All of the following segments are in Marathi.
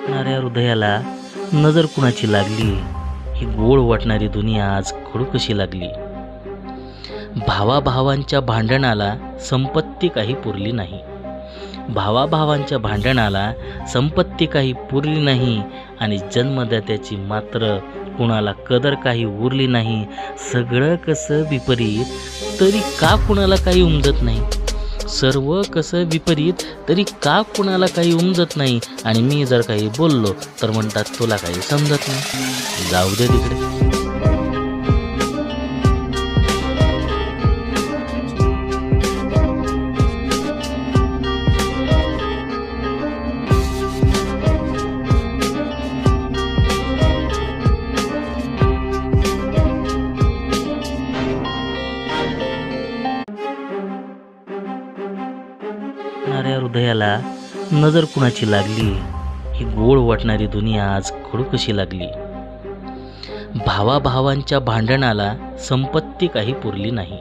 नाऱ्या हृदयाला नजर कुणाची लागली, ही गोड वाटणारी दुनिया आज कडू कशी लागली. भावाभावांच्या भांडणाला संपत्ती काही पुरली नाही. भावाभावांच्या भांडणाला संपत्ती काही पुरली नाही आणि जन्मदात्याची मात्र कुणाला कदर काही उरली नाही. सगळं कसं विपरीत तरी का कुणाला काही उमजत नाही. सर्व कसं विपरीत तरी का कुणाला काही उमजत नाही. आणि मी जर काही बोललो तर म्हणतात तुला काही समजत नाही. जाऊ दे तिकडे. नाऱ्या हृदयाला नजर कुणाची लागली, ही गोड वाटणारी दुनिया आज कडू कशी लागली. भावाभावांच्या भांडणाला संपत्ती काही पुरली नाही.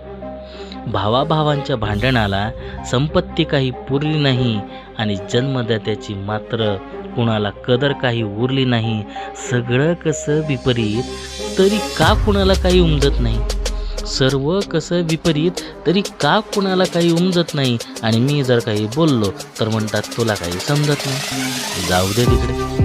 भावाभावांच्या भांडणाला संपत्ती काही पुरली नाही आणि जन्मदात्याची मात्र कुणाला कदर काही उरली नाही. सगळं कसं विपरीत तरी का कुणाला काही उमजत नाही. सर्व कसं विपरीत तरी का कुणाला काही उमजत नाही. आणि मी जर काही बोललो तर म्हणतात तुला काही समजत नाही. जाऊ दे तिकडे.